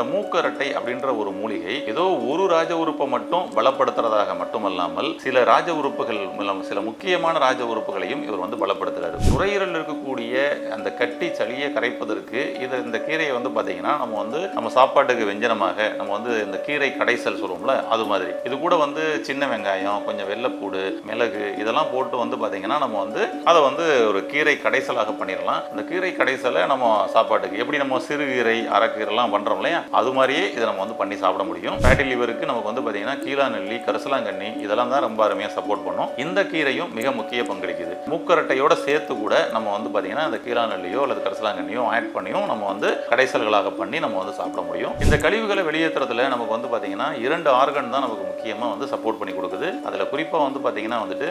இந்த மூக்கரட்டை அப்படின்ற ஒரு மூலிகை ஏதோ ஒரு ராஜ உறுப்பை மட்டும் பலப்படுத்துறதாக மட்டுமல்லாமல் சில ராஜ உறுப்புகள் சில முக்கியமான ராஜ உறுப்புகளையும் இவர் வந்து பலப்படுத்துறாரு. நுரையீரல் இருக்கக்கூடிய அந்த கட்டி சளியை கரைப்பதற்கு இந்த கீரையை வந்து பாத்தீங்கன்னா நம்ம சாப்பாட்டுக்கு வெஞ்சனமாக நம்ம வந்து இந்த கீரை கடைசல் சொல்லுவோம்ல, அது மாதிரி இது கூட வந்து சின்ன வெங்காயம், கொஞ்சம் வெள்ளைப்பூடு, மிளகு இதெல்லாம் போட்டு வந்து பாத்தீங்கன்னா நம்ம வந்து அதை வந்து ஒரு கீரை கடைசலாக பண்ணிடலாம். இந்த கீரை கடைசலை நம்ம சாப்பாட்டுக்கு எப்படி நம்ம சிறுகீரை அரைக்கீரைலாம் பண்றோம் இல்லையா, அது மாதிரியே இதை நம்ம வந்து பண்ணி சாப்பிட முடியும். ஃபேட்டி லிவருக்கு நமக்கு வந்து பாத்தீங்கன்னா கீழாநெல்லி, கரிசலாங்கண்ணி இதெல்லாம் தான் ரொம்ப அருமையா சப்போர்ட் பண்ணும். இந்த கீரையும் மிக முக்கிய பங்களிக்குது. மூக்கரட்டையோட சேர்த்து கூட நம்ம வந்து பாத்தீங்கன்னா இந்த கீழாநெல்லியோ அல்லது கரிசலாங்கண்ணியோ ஆட் பண்ணியும் நம்ம வந்து கடைசல்களாக பண்ணி நம்ம வந்து சாப்பிட முடியும். இந்த கழிவுகளை வெளியேற்றுறதுல நமக்கு வந்து பாத்தீங்கன்னா 2 ஆர்கன் தான் நமக்கு முக்கியமா வந்து சப்போர்ட் பண்ணி கொடுக்குது. அதுல குறிப்பா வந்து பாத்தீங்கன்னா வந்துட்டு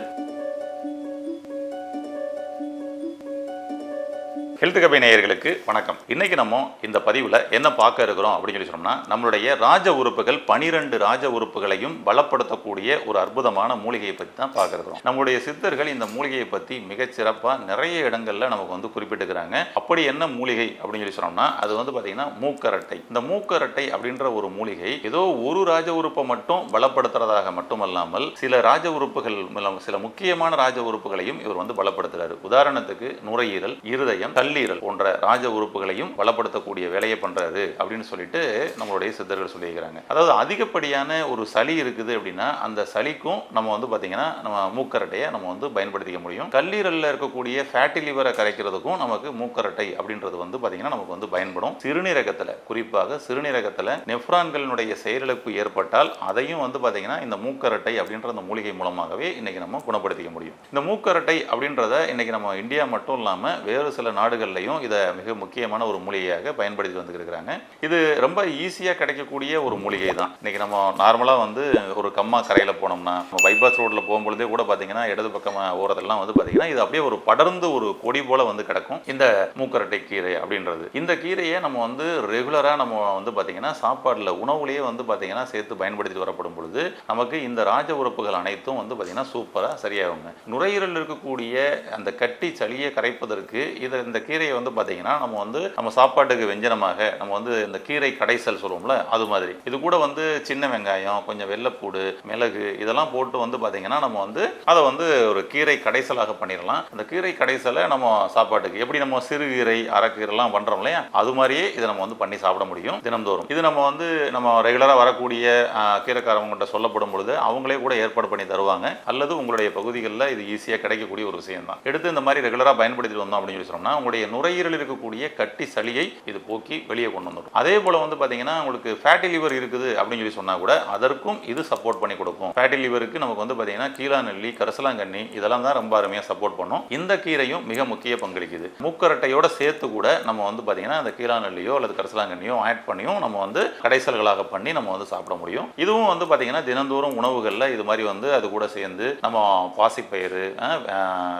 ஹெல்த் கபை நேயர்களுக்கு வணக்கம். இன்னைக்கு நம்ம இந்த பதிவில் என்ன பார்க்க இருக்கிறோம் அப்படின்னு சொல்லி சொன்னோம்னா, நம்மளுடைய ராஜ உறுப்புகள் 12 ராஜ உறுப்புகளையும் பலப்படுத்தக்கூடிய ஒரு அற்புதமான மூலிகையை பற்றி தான் பார்க்க இருக்கிறோம். நம்மளுடைய சித்தர்கள் இந்த மூலிகையை பற்றி மிகச்சிறப்பாக நிறைய இடங்கள்ல நமக்கு வந்து குறிப்பிட்டுக்கிறாங்க. அப்படி என்ன மூலிகை அப்படின்னு சொல்லி சொன்னோம்னா, அது வந்து பார்த்தீங்கன்னா மூக்கரட்டை. இந்த மூக்கரட்டை அப்படின்ற ஒரு மூலிகை ஏதோ ஒரு ராஜ உறுப்பை மட்டும் பலப்படுத்துறதாக மட்டுமல்லாமல் சில ராஜ உறுப்புகள் சில முக்கியமான ராஜ உறுப்புகளையும் இவர் வந்து பலப்படுத்துறாரு. உதாரணத்துக்கு நுரையீரல், இருதயம், கல்லீரல் போன்ற ராஜ உறுப்புகளையும் பலப்படுத்தக்கூடிய வேலையை பண்றாரு அப்படின்னு சொல்லிட்டு நம்மளுடைய சித்தர்கள் சொல்லியிருக்கிறாங்க. அதாவது அதிகப்படியான ஒரு சளி இருக்குது அப்படின்னா அந்த சளிக்கும் நம்ம வந்து பாத்தீங்கன்னா நம்ம மூக்கரட்டையை நம்ம வந்து பயன்படுத்திக்க முடியும். கல்லீரல்ல இருக்கக்கூடிய ஃபேட்டி லிவரை கரைக்கிறதுக்கும் நமக்கு மூக்கரட்டை அப்படின்றது வந்து பாத்தீங்கன்னா நமக்கு வந்து பயன்படும். சிறுநீரகத்துல, குறிப்பாக சிறுநீரகத்துல நெஃப்ரான்களினுடைய செயலிழப்பு ஏற்பட்டால் அதையும் வந்து பாத்தீங்கன்னா இந்த மூக்கரட்டை அப்படின்ற அந்த மூலிகை மூலமாகவே இன்னைக்கு நம்ம குணப்படுத்திக்க முடியும். இந்த மூக்கரட்டை அப்படின்றத இன்னைக்கு நம்ம இந்தியா மட்டும் இல்லாம வேறு சில நாடுகள்லையும் இதை மிக முக்கியமான ஒரு மூலிகையாக பயன்படுத்தி வந்துருக்காங்க. இது ரொம்ப ஈஸியா கிடைக்கக்கூடிய ஒரு மூலிகை தான். இன்னைக்கு நம்ம நார்மலா வந்து ஒரு கம்மா கரையில போனோம்னா, பைபாஸ் ரோட்ல போகும்பொழுதே கூட பாத்தீங்கன்னா இடது பக்கமா ஓரதெல்லாம் வந்து பாத்தீங்கன்னா இது அப்படியே ஒரு படர்ந்து ஒரு கொடி போல வந்து கிடக்கும் இந்த மூக்கரட்டை கீரை அப்படின்றது. இந்த கீரையை நம்ம வந்து ரெகுலரா நம்ம வந்து பாத்தீங்கன்னா சாப்பாடுல, உணவுலயே வந்து பாத்தீங்கன்னா சேர்த்து பயன்படுத்தி வரப்படும் பொழுது நமக்கு இந்த ராஜ உறுப்புகள் அனைத்தும் வந்து பாத்தீங்கன்னா சூப்பரா சரியாகுங்க. நுரையீரல் இருக்கக்கூடிய அந்த கட்டி சளியை கரைப்பதற்கு இந்த கீரையை வந்து பாத்தீங்கன்னா நம்ம சாப்பாட்டுக்கு வெஞ்சனமாக நம்ம வந்து இந்த கீரை கடைசல் சொல்லுவோம்ல, அது மாதிரி இது கூட வந்து சின்ன வெங்காயம், கொஞ்சம் வெள்ளைப்பூடு, மிளகு இதெல்லாம் போட்டு வந்து பாத்தீங்கன்னா நம்ம வந்து அதை வந்து ஒரு கீரை கடைசலாக பண்ணிடலாம். அந்த கீரை கடைசலை நம்ம சாப்பாட்டுக்கு எப்படி நம்ம சிறுகீரை அரைக்கீரைலாம் பண்றோம் இல்லையா, அது மாதிரியே இதை நம்ம வந்து பண்ணி சாப்பிட முடியும் தினம்தோறும். இது நம்ம ரெகுலரா வரக்கூடிய கீரைக்காரவங்கிட்ட சொல்லப்படும் பொழுது அவங்களே கூட ஏற்பாடு பண்ணி தருவாங்க. அல்லது உங்களுடைய பகுதிகளில் இது ஈஸியா கிடைக்கக்கூடிய ஒரு விஷயம் தான். எடுத்து இந்த மாதிரி ரெகுலரா பயன்படுத்திட்டு வந்தோம் அப்படின்னு சொல்லி சொன்னோம்னா உங்களுடைய நுரையீரல் இருக்கக்கூடிய கட்டி சளியை இது போக்கி வெளியே கொண்டு வந்துடும். அதே போல வந்து பாத்தீங்கன்னா உங்களுக்கு ஃபேட்டி லிவர் இருக்குது அப்படின்னு சொல்லி சொன்னா கூட அதற்கும் இது சப்போர்ட் பண்ணி கொடுக்கும். ஃபேட்டி லிவருக்கு நமக்கு வந்து பாத்தீங்கன்னா கீழாநெல்லி, கரிசலாங்கண்ணி இதெல்லாம் தான் ரொம்ப அருமையா சப்போர்ட் பண்ணும். இந்த கீரையும் மிக முக்கிய பங்களிக்குது. மூக்கரட்டையோட சேர்த்து கூட நம்ம வந்து பாத்தீங்கன்னா அந்த கீழாநெல்லியோ அல்லது கரிசலாங்கண்ணியோ ஆட் பண்ணியும் நம்ம வந்து கடைசல்களாக பண்ணி நம்ம வந்து சாப்பிட முடியும். இதுவும் வந்து பாத்தீங்கன்னா தினந்தோறும் உணவுகள்ல இது மாதிரி வந்து அது கூட சேர்ந்து நம்ம பாசிப்பயிறு,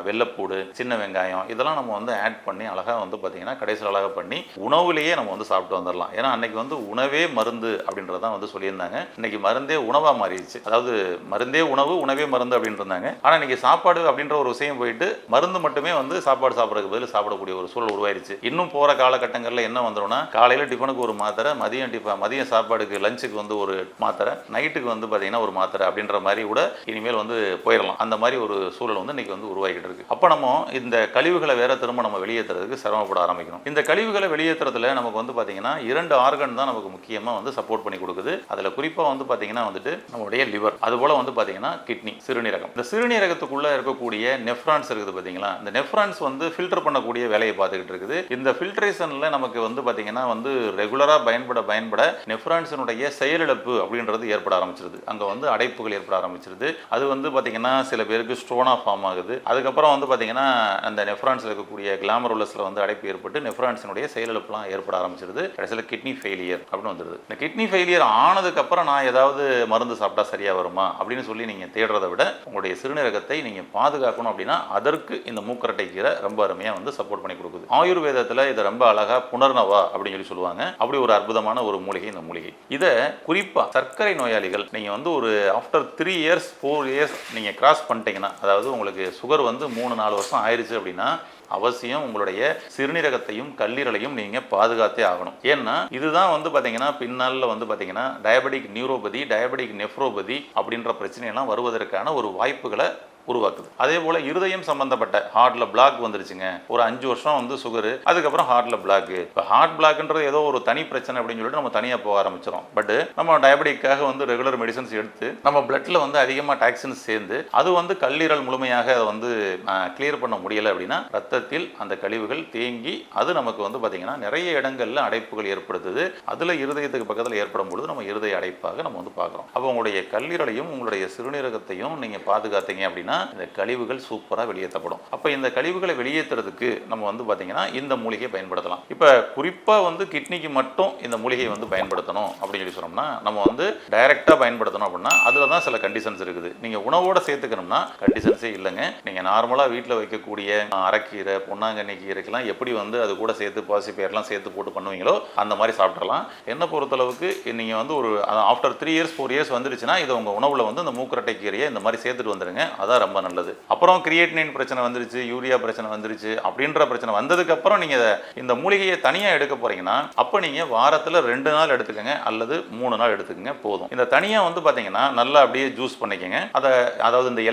வெள்ளைப்பூடு, சின்ன வெங்காயம் இதெல்லாம் நம்ம வந்து ஆட் பண்ணி அழகா வந்து பாத்தீங்கன்னா கடைசியில் அழகா பண்ணி உணவுலேயே நம்ம வந்து சாப்பிட்டு வந்துடலாம். ஏன்னா அன்னைக்கு வந்து உணவே மருந்து அப்படின்றதான் வந்து சொல்லியிருந்தாங்க. இன்னைக்கு மருந்தே உணவா மாறிடுச்சு. அதாவது மருந்தே உணவு, உணவே மருந்து அப்படின்னு இருந்தாங்க. ஆனா இன்னைக்கு சாப்பாடு அப்படின்ற ஒரு விஷயம் போயிட்டு மருந்து மட்டுமே வந்து சாப்பாடு சாப்பிட்றதுக்கு பதில் சாப்பிடக்கூடிய ஒரு சூழல் உருவாயிருச்சு. இன்னும் போற காலகட்டங்களில் என்ன வந்துடும்னா, காலையில டிஃபனுக்கு ஒரு மாத்திரை, மதியம் சாப்பாடுக்கு லஞ்சுக்கு வந்து ஒரு மாத்திரை, நைட்டுக்கு வந்து பாத்தீங்கன்னா ஒரு மாத்திரை அப்படின்ற மாதிரி கூட இனிமேல் வந்து போயிடலாம். அந்த மாதிரி ஒரு சூழல் வந்து இன்னைக்கு வந்து உருவாகிட்டு இருக்கு. அப்ப நம்ம இந்த கழிவுகளை வேற திரும்ப நம்ம வெளியேற்றுறதுக்கு சிரமப்பட ஆரம்பிக்கணும். இந்த கழிவுகளை வெளியேற்றுறதுல நமக்கு வந்து பாத்தீங்கன்னா 2 ஆர்கன் தான் நமக்கு முக்கியமா வந்து சப்போர்ட் பண்ணி கொடுக்குது. அதுல குறிப்பா வந்து பாத்தீங்கன்னா வந்துட்டு நம்மளுடைய லிவர், அது போல வந்து பாத்தீங்கன்னா கிட்னி, சிறுநீரகம். இந்த சிறுநீரகத்துக்குள்ள இருக்கக்கூடிய நெஃப்ரான்ஸ் இருக்குது பாத்தீங்களா, இந்த நெஃப்ரான்ஸ் வந்து ஃபில்டர் பண்ணக்கூடிய வேலையை பார்த்துக்கிட்டு இருக்குது. இந்த ஃபில்ட்ரேஷன்ல நமக்கு வந்து பாத்தீங்கன்னா வந்து ரெகுலரா பயன்பட நெஃப்ரான்ஸினுடைய செயலிழப்பு அப்படின்றது ஏற்பட ஆரம்பிச்சிருது. அங்க வந்து அடைப்புகள் ஏற்பட ஆரம்பிச்சிருது. அது வந்து பாத்தீங்கன்னா சில பேருக்கு ஸ்டோனா ஃபார்ம் ஆகுது. அதுக்கப்புறம் வந்து பாத்தீங்கன்னா அந்த நெஃப்ரான்ஸ்ல இருக்கக்கூடிய கிளாமருலஸ்ல வந்து அடைப்பு ஏற்பட்டு நெஃப்ரான்ஸினுடைய செயலிழப்புலாம் ஏற்பட ஆரம்பிச்சிருது. கடைசியில் கிட்னி ஃபெயிலியர் அப்படின்னு வந்துடுது. இந்த கிட்னி ஃபெயிலியர் ஆனதுக்கு அப்புறம் நான் ஏதாவது மருந்து சாப்பிட்டா சரியா வருமா அப்படின்னு சொல்லி நீங்க தேடுறதை விட உங்களுடைய சிறுநீரகத்தை நீங்க பாதுகாக்கணும் அப்படின்னா அதற்கு இந்த மூக்கரட்டை கீரை ரொம்ப அருமையா வந்து சப்போர்ட் பண்ணி கொடுக்குது. ஆயுர்வேதத்துல இதை ரொம்ப அழகா புனர்னவா அப்படின்னு சொல்லி சொல்லுவாங்க. அப்படி ஒரு அற்புதமான ஒரு மூலிகை இந்த மூலிகை. இதை குறிப்பா சர்க்கரை நோயாளிகள் நீங்க வந்து ஒரு ஆஃப்டர் 3 இயர்ஸ் 4 இயர்ஸ் நீங்க கிராஸ் பண்ணிட்டீங்கன்னா, அதாவது உங்களுக்கு சுகர் வந்து 3-4 வருஷம் ஆயிடுச்சு அப்படின்னா அவசியம் உங்களுடைய சிறுநீரகத்தையும் கல்லீரலையும் நீங்க பாதுகாத்தே ஆகணும். ஏன்னா இதுதான் வந்து பாத்தீங்கன்னா பின்னால வந்து பாத்தீங்கன்னா டயபெட்டிக் நியூரோபதி, டயபெட்டிக் நெஃப்ரோபதி அப்படின்ற பிரச்சனை எல்லாம் வருவதற்கான ஒரு வாய்ப்புகளை உருவாக்குது. அதே போல இருதயம் சம்பந்தப்பட்ட ஹார்ட்ல பிளாக் வந்துருச்சுங்க, ஒரு 5 வருஷம் வந்து சுகரு, அதுக்கப்புறம் ஹார்ட்ல பிளாக். இப்போ ஹார்ட் பிளாக்ன்றது ஏதோ ஒரு தனி பிரச்சனை அப்படின்னு சொல்லிட்டு நம்ம தனியாக போக ஆரம்பிச்சிடும். பட் நம்ம டயபெட்டிக்காக வந்து ரெகுலர் மெடிசன்ஸ் எடுத்து நம்ம பிளட்ல வந்து அதிகமாக டாக்ஸின்ஸ் சேர்ந்து அது வந்து கல்லீரல் முழுமையாக அதை வந்து கிளியர் பண்ண முடியலை அப்படின்னா ரத்தத்தில் அந்த கழிவுகள் தேங்கி அது நமக்கு வந்து பார்த்தீங்கன்னா நிறைய இடங்கள்ல அடைப்புகள் ஏற்படுத்துது. அதுல இருதயத்துக்கு பக்கத்தில் ஏற்படும் பொழுது நம்ம இருதய அடைப்பாக நம்ம வந்து பார்க்குறோம். அப்போ உங்களுடைய கல்லீரலையும் உங்களுடைய சிறுநீரகத்தையும் நீங்க பாதுகாத்தீங்க அப்படின்னா இந்த கழிவுகள் சூப்பரா வெளியேற்றப்படும். அப்ப இந்த கழிவுகளை வெளியேற்றுறதுக்கு நம்ம வந்து பாத்தீங்கன்னா இந்த மூலிகையை பயன்படுத்தலாம். இப்ப குறிப்பா வந்து கிட்னிக்கு மட்டும் இந்த மூலிகையை வந்து பயன்படுத்தணும் அப்படின்னு சொல்லி சொன்னோம்னா நம்ம வந்து டைரக்டா பயன்படுத்தணும் அப்படின்னா அதுல தான் சில கண்டிஷன்ஸ் இருக்குது. நீங்க உணவோட சேர்த்துக்கணும்னா கண்டிஷன்ஸே இல்லைங்க. நீங்க நார்மலா வீட்டில் வைக்கக்கூடிய அரைக்கீரை, பொன்னாங்கண்ணி கீரைக்கெல்லாம் எப்படி வந்து அது கூட சேர்த்து பாசிப்பயிரெல்லாம் சேர்த்து போட்டு பண்ணுவீங்களோ அந்த மாதிரி சாப்பிடலாம். என்ன பொறுத்தளவுக்கு நீங்க வந்து ஒரு ஆஃப்டர் 3 இயர்ஸ் 4 இயர்ஸ் வந்துருச்சுன்னா இதை உங்க உணவுல வந்து இந்த மூக்கரட்டை கீரையை இந்த மாதிரி சேர்த்துட்டு வந்துருங்க. அதான் ரொம்ப நல்லது. அப்புறம் கிரியேட்டினின் பிரச்சனை வந்துருச்சு, யூரியா பிரச்சனை வந்துருச்சு அப்படின்ற பிரச்சனை வந்ததுக்கு அப்புறம் நீங்க இந்த மூலிகையை தனியா எடுக்க போறீங்கன்னா அப்ப நீங்க வாரத்துல 2 நாள் எடுத்துக்கங்க அல்லது 3 நாள் எடுத்துக்கங்க போதும். இந்த தனியா வந்து பாத்தீங்கன்னா நல்லா அப்படியே ஜூஸ் பண்ணிக்கங்க. அதாவது இந்த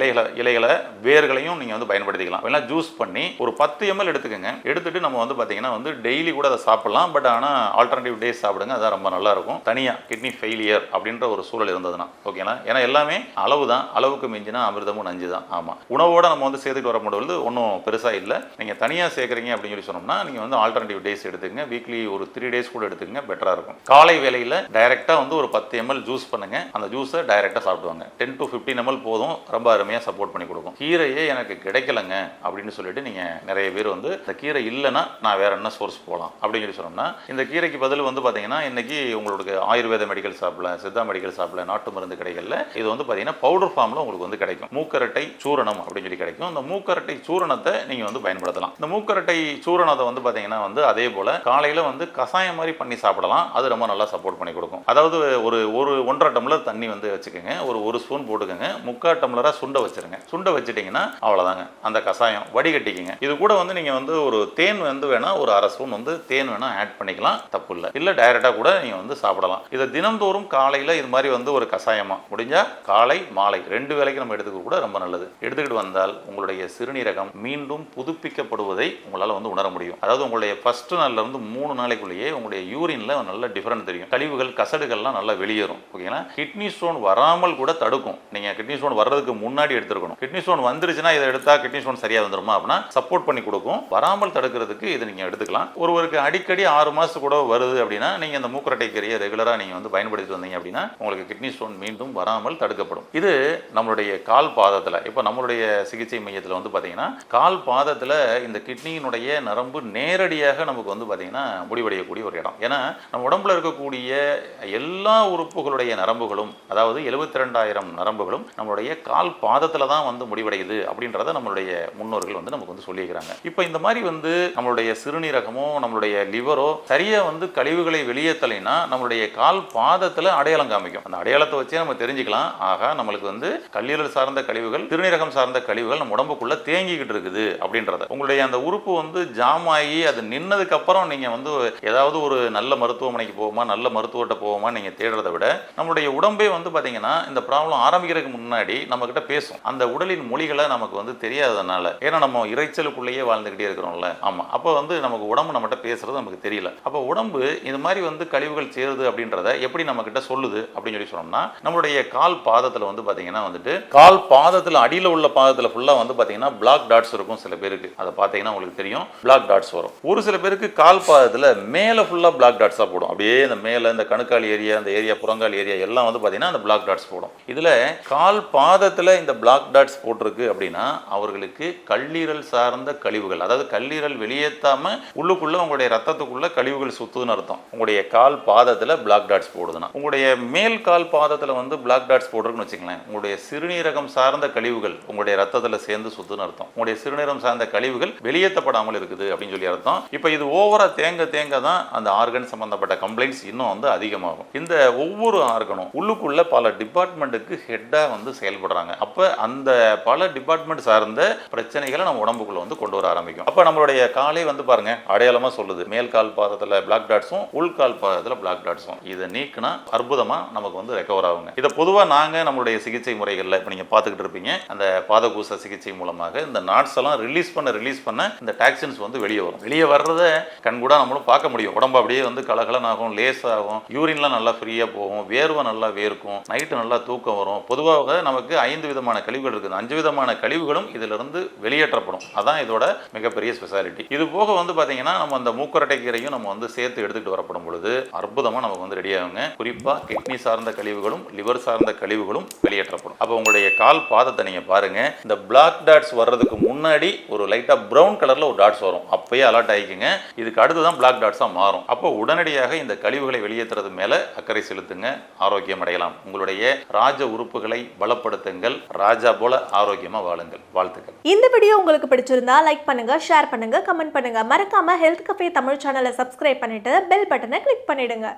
இலைகளை வேர்களையும் நீங்க வந்து பயன்படுத்திக்கலாம். எல்லாம் ஜூஸ் பண்ணி ஒரு 10 ml எடுத்துக்கங்க. எடுத்துட்டு நம்ம வந்து பாத்தீங்கன்னா வந்து டெய்லி கூட அதை சாப்பிடலாம். பட் ஆனா ஆல்டர்னேட்டிவ் டேஸ் சாப்பிடுங்க, அதான் ரொம்ப நல்லா இருக்கும். தனியா கிட்னி ஃபெயிலியர் அப்படின்ற ஒரு சூழல் இருந்ததுன்னா ஓகேனா. ஏன்னா எல்லாமே அளவு தான், அளவுக்கு மிஞ்சினா அமிர்தமும் நஞ்சு தான். ஆமா, உணவோட நம்ம வந்து சேர்த்துட்டு வரும்போது ஒன்றும் பெருசா இல்லை. நீங்க தனியா சேர்க்குறீங்க அப்படின்னு சொல்லி சொன்னோம்னா நீங்க வந்து ஆல்டர்னேட்டிவ் டேஸ் எடுத்துக்கங்க. வீக்லி ஒரு 3 டேஸ் கூட எடுத்துக்கங்க, பெட்டரா இருக்கும். காலை வேளையில டைரக்டா வந்து ஒரு 10 ml ஜூஸ் பண்ணுங்க. அந்த ஜூஸை டைரக்டா சாப்பிடுவாங்க. 10 to 15 ml போதும், ரொம்ப அருமையா சப்போர்ட் பண்ணி கொடுக்கும். கீரையே எனக்கு கிடைக்கலங்க அப்படின்னு சொல்லிட்டு நீங்க நிறைய பேர் வந்து இந்த கீரை இல்லைன்னா நான் வேற என்ன சோர்ஸ் போகலாம் அப்படின்னு சொல்லி சொன்னோம்னா இந்த கீரைக்கு பதில் வந்து பாத்தீங்கன்னா இன்னைக்கு உங்களுக்கு ஆயுர்வேத மெடிக்கல் ஷாப்ல, சித்தா மெடிக்கல் ஷாப்ல, நாட்டு மருந்து கடைகள்ல இது வந்து பாத்தீங்கன்னா பவுடர் ஃபார்ம்ல உங்களுக்கு வந்து கிடைக்கும். மூக்கரட்டை சூரணம் அப்படின்னு சொல்லி கிடைக்கும். இந்த மூக்கரட்டை சூரணத்தை நீங்க வந்து பயன்படுத்தலாம். இந்த மூக்கரட்டை சூரணத்தை வந்து பாத்தீங்கன்னா வந்து அதே போல காலையில வந்து கசாயம் மாதிரி பண்ணி சாப்பிடலாம். அது ரொம்ப நல்லா சப்போர்ட் பண்ணி கொடுக்கும். அதாவது ஒரு 1.5 டம்ளர் தண்ணி வந்து வச்சுக்கோங்க, ஒரு ஸ்பூன் போட்டுக்கோங்க, 3/4 டம்ளரா சுண்ட வச்சிருங்க. சுண்ட வச்சுட்டீங்கன்னா அவ்வளவுதாங்க, அந்த கசாயம் வடிகட்டிக்கிங்க. இது கூட வந்து நீங்க வந்து ஒரு தேன் வந்து வேணா ஒரு 1/2 ஸ்பூன் வந்து தேன் வேணா ஆட் பண்ணிக்கலாம், தப்பு இல்லை. இல்ல டைரக்டா கூட நீங்க வந்து சாப்பிடலாம். இதை தினந்தோறும் காலையில இது மாதிரி வந்து ஒரு கசாயமா முடிஞ்சா காலை மாலை 2 வேளைக்கு நம்ம எடுத்துக்க கூட ரொம்ப நல்லது. எடுத்துக்கிட்டு வந்தால் உங்களுடைய சிறுநீரகம் மீண்டும் புதுப்பிக்கப்படுவதை உங்களால் வந்து உணர முடியும். அதாவது உங்களுடைய ஃபர்ஸ்ட் நாள்ல இருந்து 3 நாளைக்குள்ளேயே உங்களுடைய யூரின்ல நல்ல டிஃபரன்ஸ் தெரியும். கழிவுகள், கசடுகள்லாம் நல்லா வெளியேறும். ஓகேங்களா. கிட்னி ஸ்டோன் வராமல் கூட தடுக்கும். நீங்க கிட்னி ஸ்டோன் வர்றதுக்கு முன்னாடி எடுத்துருக்கணும். கிட்னி ஸ்டோன் வந்துருச்சுன்னா இதை எடுத்தா கிட்னி ஸ்டோன் சரியா வந்துருமா அப்படின்னா சப்போர்ட் பண்ணி கொடுக்கும். வராமல் தடுக்கிறதுக்கு இதை நீங்க எடுத்துக்கலாம். ஒருவருக்கு அடிக்கடி 6 மாசம் கூட வருது அப்படின்னா நீங்க இந்த மூக்கரட்டை கீரையை ரெகுலரா நீங்க வந்து பயன்படுத்தி வந்தீங்க அப்படின்னா உங்களுக்கு கிட்னி ஸ்டோன் மீண்டும் வராமல் தடுக்கப்படும். இது நம்மளுடைய கால் பாதத்துல, இப்ப நம்மளுடைய சிகிச்சை மையத்தில் வந்து பார்த்தீங்கன்னா கால் பாதத்தில் இந்த கிட்னியினுடைய நரம்பு நேரடியாக நமக்கு வந்து பார்த்தீங்கன்னா முடிவடையக்கூடிய ஒரு இடம். ஏன்னா நம்ம உடம்புல இருக்கக்கூடிய எல்லா உறுப்புகளுடைய நரம்புகளும், அதாவது 72,000 நரம்புகளும் நம்மளுடைய கால் பாதத்தில் தான் வந்து முடிவடையுது அப்படின்றத நம்மளுடைய முன்னோர்கள் வந்து நமக்கு வந்து சொல்லியிருக்கிறாங்க. இப்போ இந்த மாதிரி வந்து நம்மளுடைய சிறுநீரகமோ நம்மளுடைய லிவரோ சரியா வந்து கழிவுகளை வெளியேற்றலைன்னா நம்மளுடைய கால் பாதத்தில் அடையாளம் காமிக்கும். அந்த அடையாளத்தை வச்சே நம்ம தெரிஞ்சுக்கலாம், ஆகா நம்மளுக்கு வந்து கல்லீரல் சார்ந்த கழிவுகள், சிறுநீரகம் சார்ந்த கழிவுகள் நம்ம உடம்புக்குள்ள தேங்கிக்கிட்டு இருக்குது அப்படின்றத. உங்களுடைய அந்த உறுப்பு வந்து ஜாம் ஆகி அது நின்னதுக்கு அப்புறம் நீங்க வந்து ஏதாவது ஒரு நல்ல மருத்துவமனைக்கு போவோமா, நல்ல மருத்துவர்கிட்ட போவோமா நீங்க தேடுறதை விட நம்மளுடைய உடம்பே வந்து பாத்தீங்கன்னா இந்த ப்ராப்ளம் ஆரம்பிக்கிறதுக்கு முன்னாடி நம்ம கிட்ட பேசும். அந்த உடலின் மொழிகளை நமக்கு வந்து தெரியாததுனால, ஏன்னா நம்ம இறைச்சலுக்குள்ளேயே வாழ்ந்துகிட்டே இருக்கிறோம்ல. ஆமா, அப்போ வந்து நமக்கு உடம்பு நம்மகிட்ட பேசுறது நமக்கு தெரியல. அப்போ உடம்பு இந்த மாதிரி வந்து கழிவுகள் சேருது அப்படின்றத எப்படி நம்ம கிட்ட சொல்லுது அப்படின்னு சொல்லி சொன்னோம்னா நம்மளுடைய கால் பாதத்துல வந்து பாத்தீங்கன்னா வந்துட்டு கால் பாதத்துல அடியில உள்ள பாதத்துல ஃபுல்லா வந்து பாத்தீங்கன்னா பிளாக் டாட்ஸ் இருக்கும். சில பேருக்கு அதை பாத்தீங்கன்னா உங்களுக்கு தெரியும், பிளாக் டாட்ஸ் வரும். ஒரு சில பேருக்கு கால் பாதத்துல மேல ஃபுல்லா பிளாக் டாட்ஸா போடும். அப்படியே இந்த மேல இந்த கணுக்கால் ஏரியா, இந்த ஏரியா புறங்கால் ஏரியா எல்லாம் வந்து பாத்தீங்கன்னா அந்த பிளாக் டாட்ஸ் போடும். இதுல கால் பாதத்துல இந்த பிளாக் டாட்ஸ் போட்டிருக்கு அப்படின்னா அவர்களுக்கு கல்லீரல் சார்ந்த கழிவுகள், அதாவது கல்லீரல் வெளியேற்றாம உள்ளுக்குள்ள உங்களுடைய ரத்தத்துக்குள்ள கழிவுகள் சுத்துதுன்னு அர்த்தம். உங்களுடைய கால் பாதத்துல பிளாக் டாட்ஸ் போடுதுன்னா, உங்களுடைய மேல் கால் பாதத்துல வந்து பிளாக் டாட்ஸ் போட்டிருக்குன்னு வச்சுக்கலாம், உங்களுடைய சிறுநீரகம் சார்ந்த கழிவுகள் கழிவுகள் உங்களுடைய ரத்தத்தில் சேர்ந்து சுத்துன்னு அர்த்தம். உங்களுடைய சிறுநீரம் சார்ந்த கழிவுகள் வெளியேற்றப்படாமல் இருக்குது அப்படின்னு சொல்லி அர்த்தம். இப்போ இது ஓவரா தேங்க தான் அந்த ஆர்கன் சம்பந்தப்பட்ட கம்ப்ளைண்ட்ஸ் இன்னும் வந்து அதிகமாகும். இந்த ஒவ்வொரு ஆர்கனும் உள்ளுக்குள்ள பல டிபார்ட்மெண்ட்டுக்கு ஹெட்டா வந்து செயல்படுறாங்க. அப்ப அந்த பல டிபார்ட்மெண்ட் சார்ந்த பிரச்சனைகளை நம்ம உடம்புக்குள்ள வந்து கொண்டு வர ஆரம்பிக்கும். அப்ப நம்மளுடைய காலை வந்து பாருங்க அடையாளமா சொல்லுது. மேல் கால் பாதத்துல பிளாக் டாட்ஸும் உள்கால் பாதத்துல பிளாக் டாட்ஸும். இதை நீக்கினா அற்புதமா நமக்கு வந்து ரெக்கவர் ஆகுங்க. இதை பொதுவா நாங்க நம்மளுடைய சிகிச்சை முறைகள்ல இப்ப நீங்க பாத்துக்கிட்டு இருப்பீங்க, அந்த பாதகூச சிகிச்சை மூலமாக இந்த நாட்ஸ் எல்லாம் ரிலீஸ் பண்ண இந்த டாக்ஸின்ஸ் வந்து வெளியே வரும். வெளியே வர்றத கண்கூடா நம்மளும் பார்க்க முடியும். உடம்பு அப்படியே வந்து கலகலன் ஆகும், லேஸ் ஆகும், யூரின்லாம் நல்லா ஃப்ரீயா போகும், வேர்வை நல்லா வேர்க்கும், நைட்டு நல்லா தூக்கம் வரும். பொதுவாக நமக்கு 5 விதமான கழிவுகள் இருக்குது. 5 விதமான கழிவுகளும் இதுல இருந்து வெளியேற்றப்படும். அதான் இதோட மிகப்பெரிய ஸ்பெஷாலிட்டி. இது போக வந்து பாத்தீங்கன்னா நம்ம அந்த மூக்கரட்டை கீரையும் நம்ம வந்து சேர்த்து எடுத்துட்டு வரப்படும் பொழுது அற்புதமா நமக்கு வந்து ரெடி ஆகுங்க. குறிப்பா கிட்னி சார்ந்த கழிவுகளும் லிவர் சார்ந்த கழிவுகளும் வெளியேற்றப்படும். அப்போ உங்களுடைய கால் பாதத்தை நீங்க பாருங்க, இந்த பிளாக் டாட்ஸ் வர்றதுக்கு முன்னாடி ஒரு லைட்டா பிரவுன் கலர்ல ஒரு டாட்ஸ் வரும். அப்பயே அலர்ட் ஆயிக்குங்க. இதுக்கு அடுத்துதான் பிளாக் டாட்ஸா மாறும். அப்போ உடனடியாக இந்த கழிவுகளை வெளியேற்றுறது மேல அக்கறை செலுத்துங்க, ஆரோக்கியம் அடையலாம். உங்களுடைய ராஜ உறுப்புகளை பலப்படுத்துங்கள், ராஜா போல ஆரோக்கியமா வாழுங்கள். வாழ்த்துக்கள். இந்த வீடியோ உங்களுக்கு பிடிச்சிருந்தா லைக் பண்ணுங்க, ஷேர் பண்ணுங்க, கமெண்ட் பண்ணுங்க. மறக்காம ஹெல்த் கஃபே தமிழ் சேனலை சப்ஸ்கிரைப் பண்ணிட்டு பெல் பட்டனை கிளிக் பண்ணிடுங்க.